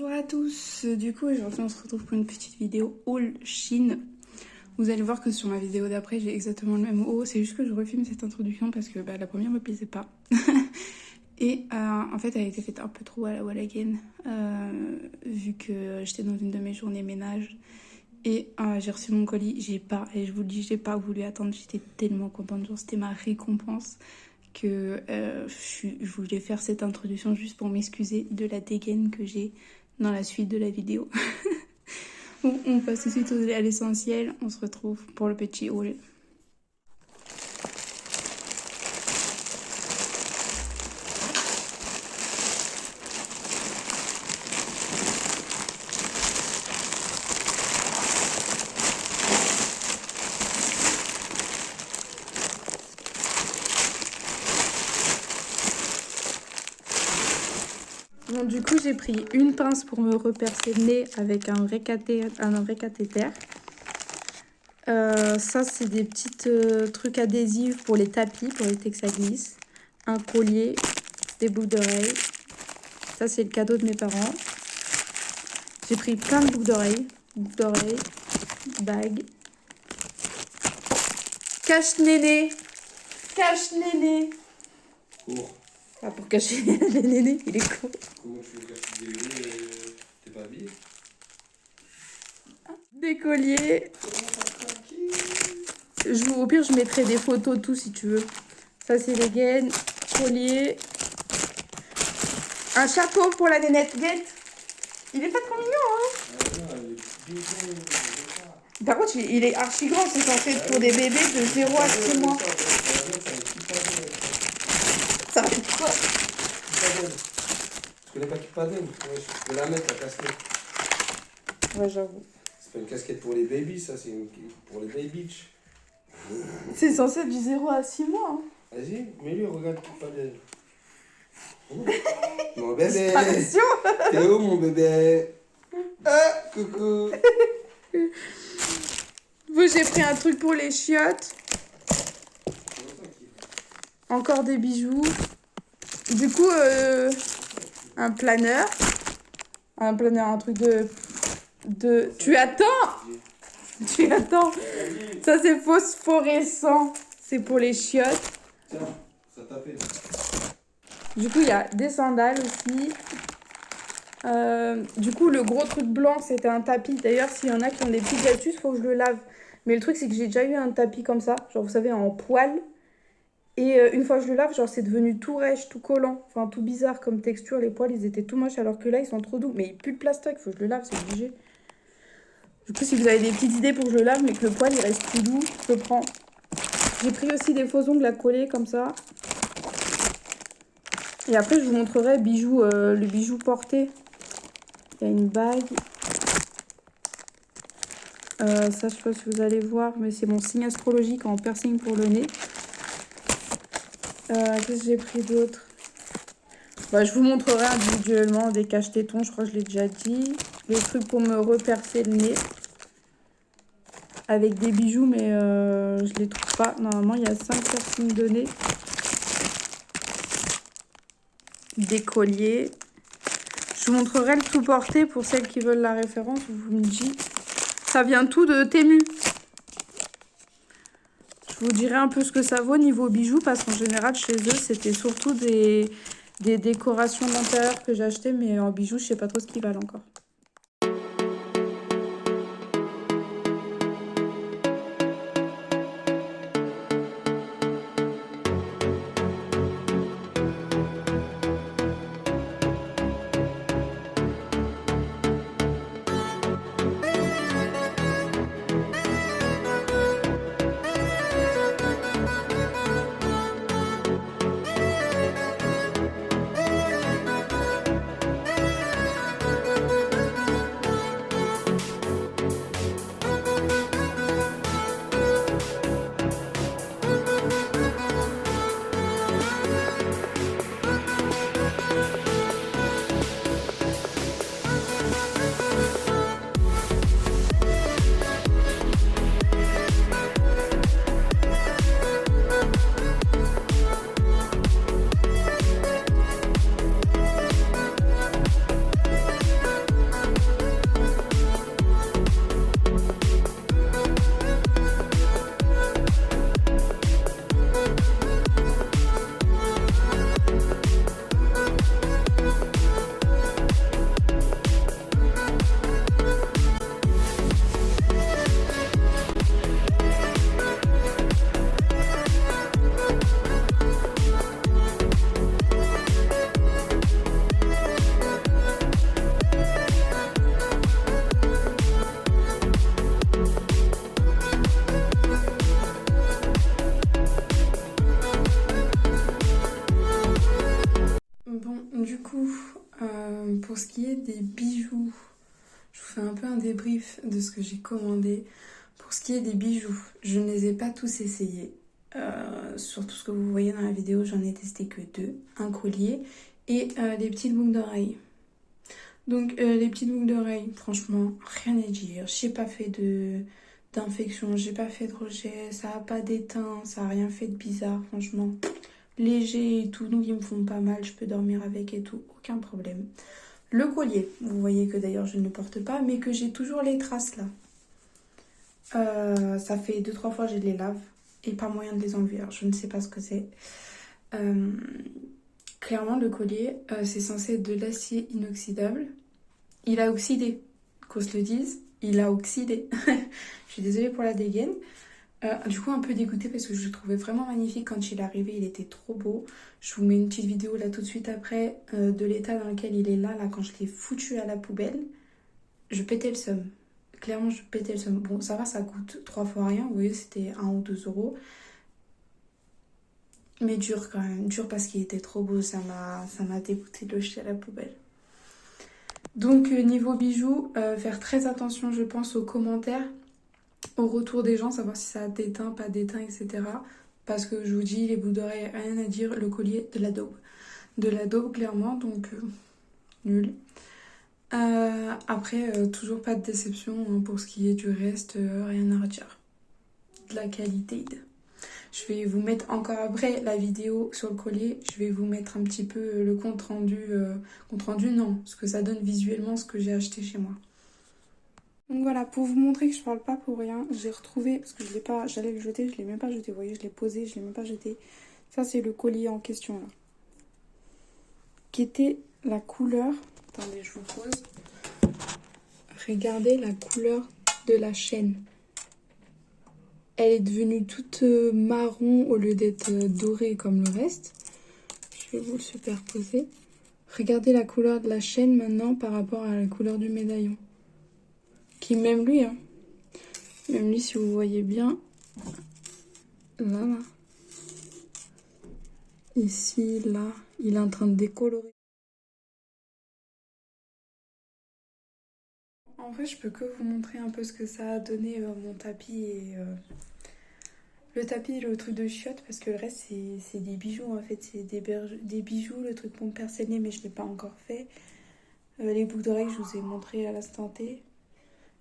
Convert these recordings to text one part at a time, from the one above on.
Bonjour à tous, du coup aujourd'hui on se retrouve pour une petite vidéo haul Chine. Vous allez voir que sur ma vidéo d'après j'ai exactement le même haul, c'est juste que je refilme cette introduction parce que la première me plaisait pas. Et en fait elle a été faite un peu trop à la wall again, vu que j'étais dans une de mes journées ménage. Et j'ai reçu mon colis, et je vous le dis, j'ai pas voulu attendre, j'étais tellement contente, genre c'était ma récompense que je voulais faire cette introduction juste pour m'excuser de la dégaine que j'ai dans la suite de la vidéo. Bon, on passe tout de suite à l'essentiel, on se retrouve pour le petit haul. Bon, du coup, j'ai pris une pince pour me repercer le nez avec un vrai cathéter. Ça, c'est des petites trucs adhésifs pour les tapis, pour éviter que ça glisse. Un collier, des boucles d'oreilles. Ça, c'est le cadeau de mes parents. J'ai pris plein de boucles d'oreilles, bagues. Cache-néné. Cours. Ah, pour cacher les nénés, il est court. Comment tu veux cacher des nénés et t'es pas habillé? Des colliers. Au pire, je mettrai des photos, tout si tu veux. Ça, c'est les gaines, collier. Un chapeau pour la nénette. Guette. Il est pas trop mignon, hein? Ah, il est bien. Par contre, il est archi grand. C'est censé être pour des bébés de 0 à 6 mois. Ça va être quoi? Tu connais pas Kipaden? Ouais, je peux la mettre, la casquette. Ouais, j'avoue. C'est pas une casquette pour les babies, ça, c'est pour les baby. C'est censé être du 0 à 6 mois. Hein. Vas-y, mets-lui, regarde Kipaden. Mon bébé! Attention. T'es où, mon bébé? Coucou! Vous, j'ai pris un truc pour les chiottes. Encore des bijoux. Du coup, un planeur. Un planeur, un truc de... Tu attends! Ça, c'est phosphorescent. C'est pour les chiottes. Tiens, ça tapait. Du coup, il y a des sandales aussi. Du coup, le gros truc blanc, c'était un tapis. D'ailleurs, s'il y en a qui ont des petites astuces, il faut que je le lave. Mais le truc, c'est que j'ai déjà eu un tapis comme ça. Genre, vous savez, en poil. Et une fois que je le lave, genre, c'est devenu tout rêche, tout collant. Enfin, tout bizarre comme texture. Les poils, ils étaient tout moches. Alors que là, ils sont trop doux. Mais il pue le plastoc. Il faut que je le lave, c'est obligé. Du coup, si vous avez des petites idées pour que je le lave, mais que le poil, il reste tout doux, je le prends. J'ai pris aussi des faux ongles à coller comme ça. Et après, je vous montrerai le bijou porté. Il y a une bague. Ça, je sais pas si vous allez voir, mais c'est mon signe astrologique en piercing pour le nez. Qu'est-ce que j'ai pris d'autre? Je vous montrerai individuellement des cache-tétons, je crois que je l'ai déjà dit. Les trucs pour me repercer le nez. Avec des bijoux, mais je les trouve pas. Normalement, il y a 5 piercings de nez. Des colliers. Je vous montrerai le tout porté pour celles qui veulent la référence. Vous me dites. Ça vient tout de Temu. Je vous dirai un peu ce que ça vaut niveau bijoux parce qu'en général chez eux c'était surtout des décorations d'intérieur que j'ai achetées, mais en bijoux je sais pas trop ce qu'ils valent encore. pour ce qui est des bijoux, je vous fais un peu un débrief de ce que j'ai commandé. Pour ce qui est des bijoux, je ne les ai pas tous essayés. Surtout ce que vous voyez dans la vidéo, j'en ai testé que 2. Un collier et les petites boucles d'oreilles. Donc les petites boucles d'oreilles, franchement, rien à dire. J'ai pas fait d'infection, j'ai pas fait de rejet, ça a pas d'éteint, ça a rien fait de bizarre, franchement. Léger et tout, donc ils me font pas mal, je peux dormir avec et tout, aucun problème. Le collier, vous voyez que d'ailleurs je ne le porte pas, mais que j'ai toujours les traces là. Ça fait 2-3 fois que je les lave et pas moyen de les enlever, alors je ne sais pas ce que c'est. Clairement le collier, c'est censé être de l'acier inoxydable. Il a oxydé, qu'on se le dise, il a oxydé. Je suis désolée pour la dégaine. Du coup un peu dégoûtée parce que je le trouvais vraiment magnifique quand il est arrivé, il était trop beau. Je vous mets une petite vidéo là tout de suite après de l'état dans lequel il est là quand je l'ai foutu à la poubelle. Je pétais le seum. Clairement je pétais le seum. Bon ça va, ça coûte 3 fois rien, vous voyez c'était 1 ou 2 euros. Mais dur quand même, dur parce qu'il était trop beau, ça m'a dégoûté de le jeter à la poubelle. Donc niveau bijoux, faire très attention je pense aux commentaires, au retour des gens, savoir si ça a d'éteint, pas d'éteint, etc. Parce que je vous dis, les boucles d'oreilles, rien à dire, le collier, de la daube. De la daube clairement, donc nul. Après, toujours pas de déception hein, pour ce qui est du reste, rien à redire. De la qualité. Je vais vous mettre encore après la vidéo sur le collier, je vais vous mettre un petit peu le compte rendu non, ce que ça donne visuellement, ce que j'ai acheté chez moi. Donc voilà, pour vous montrer que je parle pas pour rien, j'ai retrouvé, parce que je l'ai pas, j'allais le jeter, je l'ai même pas jeté, vous voyez, je l'ai posé, je l'ai même pas jeté. Ça c'est le collier en question là. Qui était la couleur, attendez je vous pose, regardez la couleur de la chaîne. Elle est devenue toute marron au lieu d'être dorée comme le reste. Je vais vous le superposer. Regardez la couleur de la chaîne maintenant par rapport à la couleur du médaillon. Qui même lui, hein. Même lui si vous voyez bien. Là. Ici, là, il est en train de décolorer. En fait, je peux que vous montrer un peu ce que ça a donné mon tapis et... Le tapis et le truc de chiottes, parce que le reste, c'est des bijoux, en fait. C'est des bijoux, le truc pour me percer, mais je ne l'ai pas encore fait. Les boucles d'oreilles, je vous ai montré à l'instant T.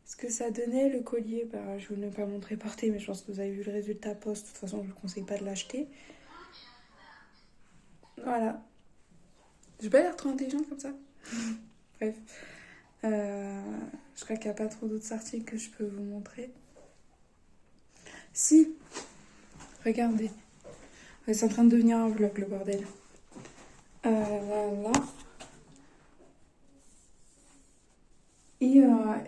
Ce que ça donnait, le collier, bah, je vous l'ai pas montré porté, mais je pense que vous avez vu le résultat post. De toute façon, je vous conseille pas de l'acheter. Voilà. Je vais pas l'air trop intelligente comme ça. Bref. Je crois qu'il n'y a pas trop d'autres articles que je peux vous montrer. Si. Regardez. C'est en train de devenir un vlog, le bordel. Voilà.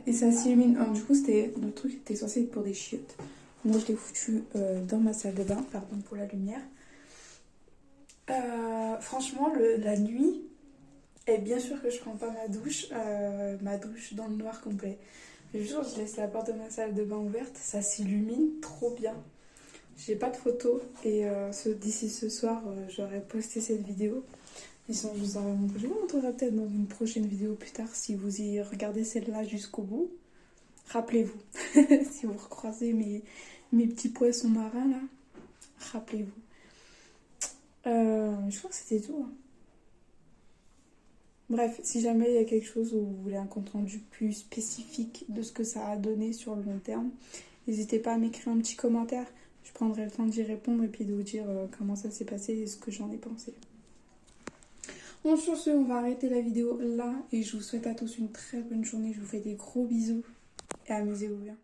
Et ça s'illumine. Du coup, le truc était censé être pour des chiottes. Moi, je l'ai foutu dans ma salle de bain. Pardon pour la lumière. Franchement, la nuit, et bien sûr que je prends pas ma douche dans le noir complet. Le jour, je laisse la porte de ma salle de bain ouverte, ça s'illumine trop bien. J'ai pas de photos et d'ici ce soir, j'aurai posté cette vidéo. Et sinon, je vous aurai montré. Je vous montrerai peut-être dans une prochaine vidéo plus tard si vous y regardez celle-là jusqu'au bout. Rappelez-vous, si vous recroisez mes petits poissons marins là, rappelez-vous. Je crois que c'était tout. Hein. Bref, si jamais il y a quelque chose où vous voulez un compte rendu plus spécifique de ce que ça a donné sur le long terme, n'hésitez pas à m'écrire un petit commentaire. Je prendrai le temps d'y répondre et puis de vous dire comment ça s'est passé et ce que j'en ai pensé. Bon, sur ce, on va arrêter la vidéo là et je vous souhaite à tous une très bonne journée. Je vous fais des gros bisous et amusez-vous bien.